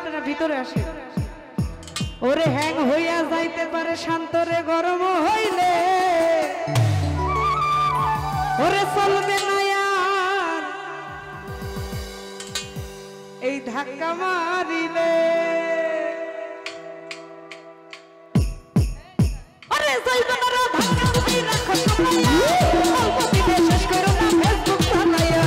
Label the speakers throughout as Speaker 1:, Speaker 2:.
Speaker 1: আপনারা ভিতরে আসেন। ওরে হ্যাং হইয়া যাইতে পারে শান্তরে গরম হইলে, ওরে চলবে না আর এই ধাক্কা মারিলে। আরে চলবে না ধাক্কা তুমি রাখো সামলাইয়া, অল্প দিনে শেষ করো না ফেসবুক চালাইয়া।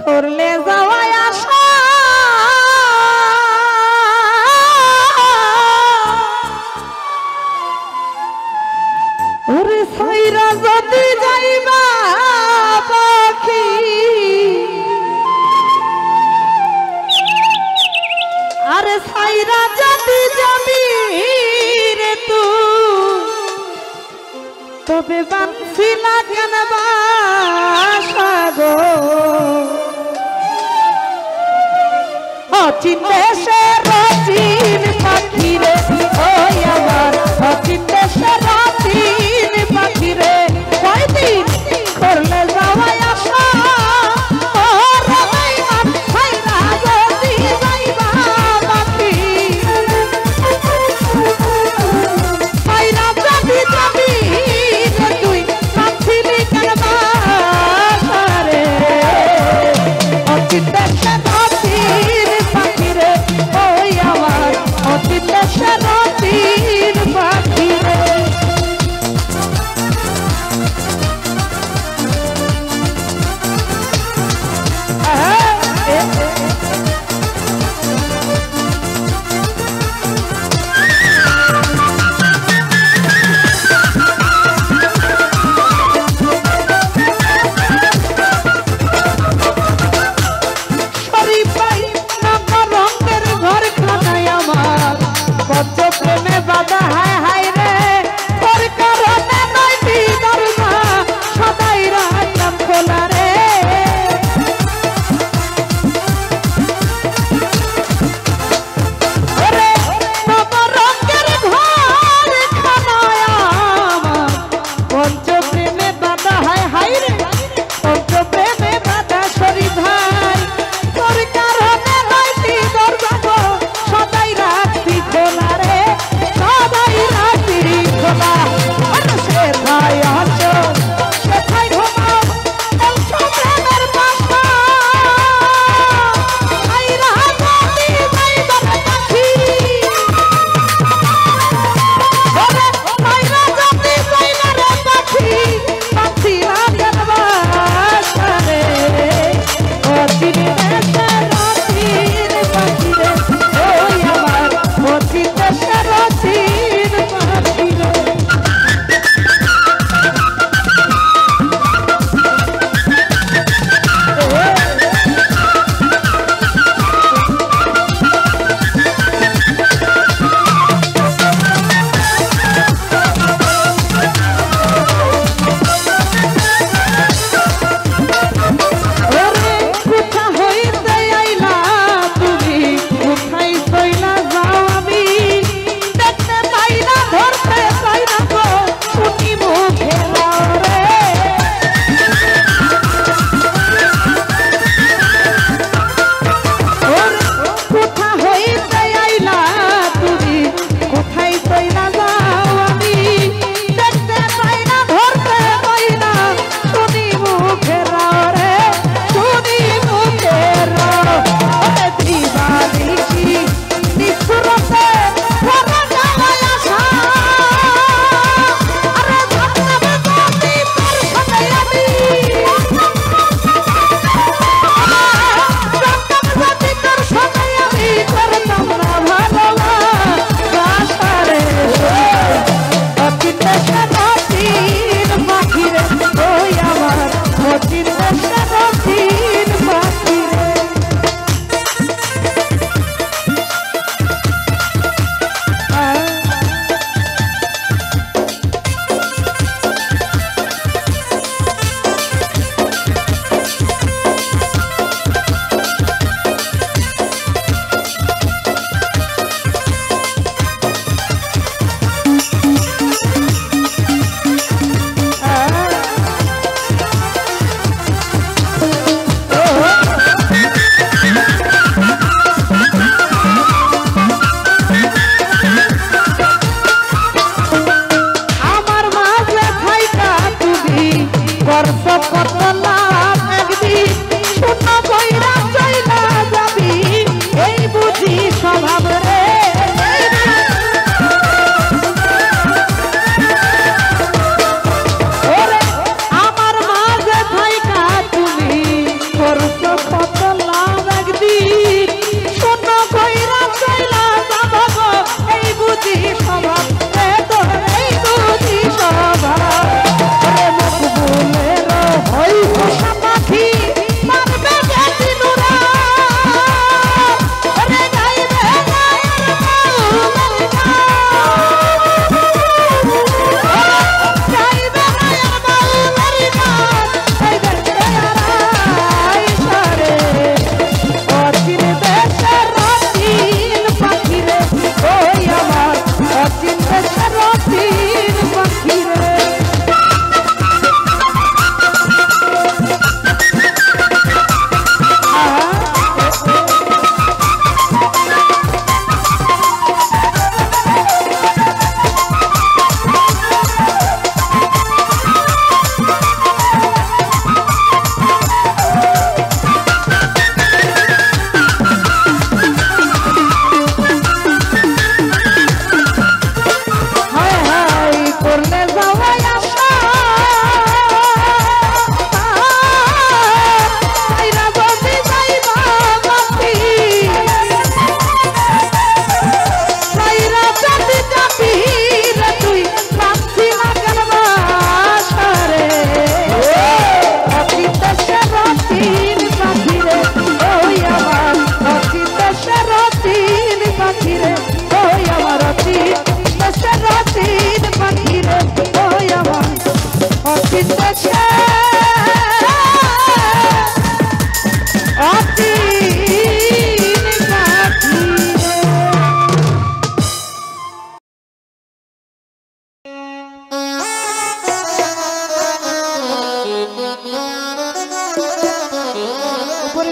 Speaker 1: করলে যাওয়ায় আশা ওরে সাইরা যদি যাইবা পাখি আরে সাইরা যদি যাবি রে তুই তবে বাঁচিলা কেন বাসা গো অচিন দেশের অচিন পাখি রে ওই আমার অচিন দেশের অচিন পাখি রে কয়দিন করলে যাওয়াই আশা Oh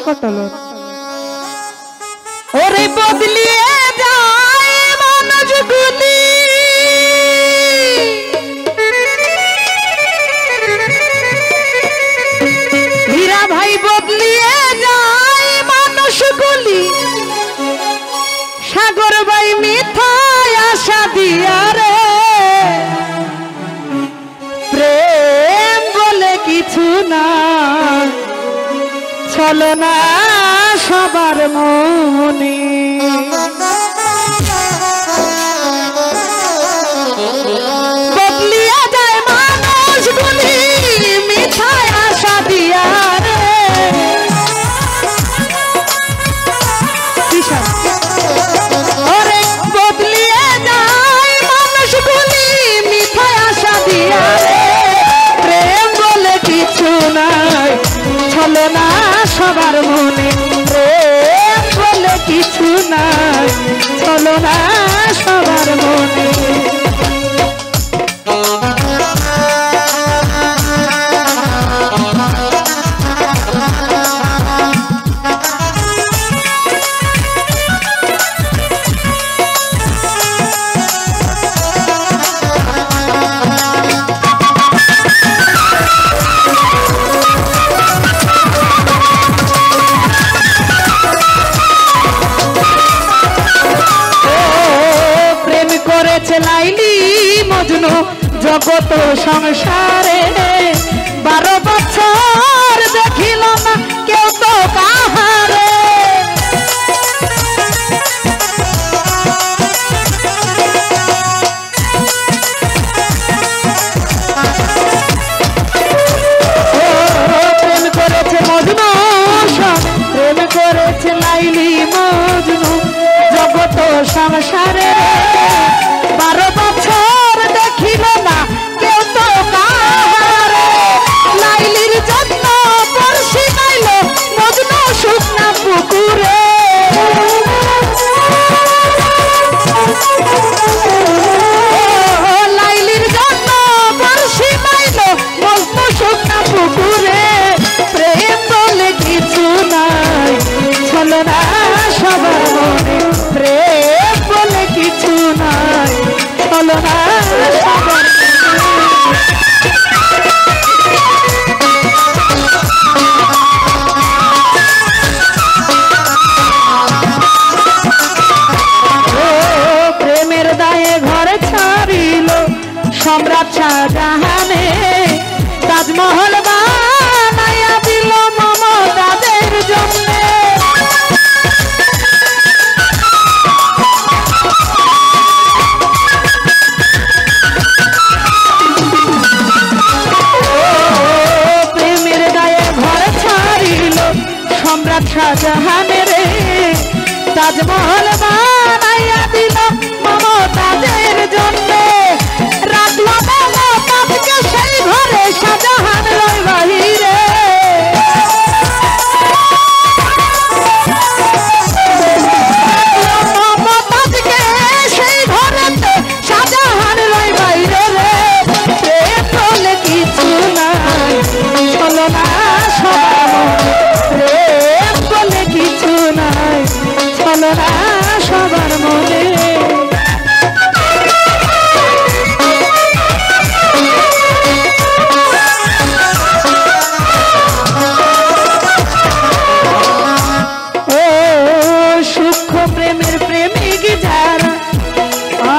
Speaker 1: কটলন ওরে বদলিয়ে যায় মানুষগুলি হীরা ভাই বদলিয়ে যায় মানুষগুলি সাগর ভাই মিথ্যায় আশা দিয়া রে প্রেম বলে কিছু না চলো না সবার মনে বদলিয়া যায় মানুষগুলি মিথ্যায় আশা দিয়া রে ওরে বদলিয়ে যায় মানুষগুলি মিথ্যায় আশা দিয়া রে প্রেম বলে কিছু নাই চলো না সবার মনে প্রেম বলে কিছু নাই চলো না সবার মনে লাইলি মজনু জগত সংসারে 12 বছর দেখিল না কেউ তো কাহারে প্রেম করেছে মজনু প্রেম করেছে লাইলি মজনু জগত সংসারে 12 বছর দেখিল না কেউ তো কাহারে লাইলির জন্য বর্ষি গাইল মজনু শুকনা পুকুরে লাইলির জন্য বর্ষি গাইল মজনু শুকনা পুকুরে প্রেম বলে কিছু নাই চলো না সবার মনে প্রেম বলে কিছু নাই চলো না সবার প্রেমের দায়ে ঘর ছাড়িল সম্রাট শাহজাহানে তাজমহল বানাইয়া দিল মমতাজের জন্যে সম্রাট শাহজাহানের তাজমহল বানাইয়া দিল মমতাজের জন্য রাখলো মমতাজকে সেই ঘরে শাহজাহান রয় বাহিরে মমতাজকে সেই ঘরেতে শাহজাহান রয় বাহিরে রে প্রেম বলে কিছু নাই চলো না সবার প্রেম বলে কিছু নাই চলো না সবার মনে ও সূক্ষ্ম প্রেমের প্রেমিক যারা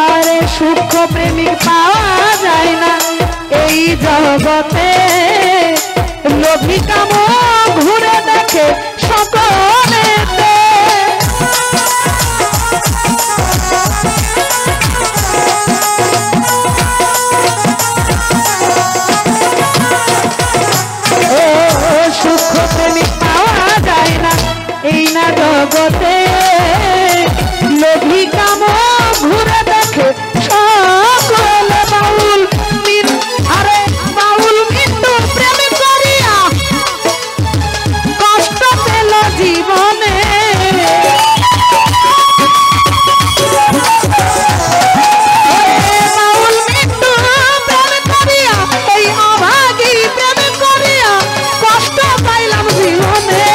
Speaker 1: আরে সূক্ষ্ম প্রেমিক পাওয়া যায় না এই জগতে লোভী কাম ঘুরে দেখে সকলেতে সূক্ষ্ম প্রেমিক পাওয়া যায় না এই না জগতে লোভী কাম ঘুরে দেখে সকলে বাউল আরে বাউল মৃত্যু প্রেম করিয়া কষ্ট পেল জীবনে বাউল মৃত্যু প্রেম করিয়া এই অভাগী প্রেম করিয়া কষ্ট পাইলাম জীবনে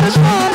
Speaker 1: আমার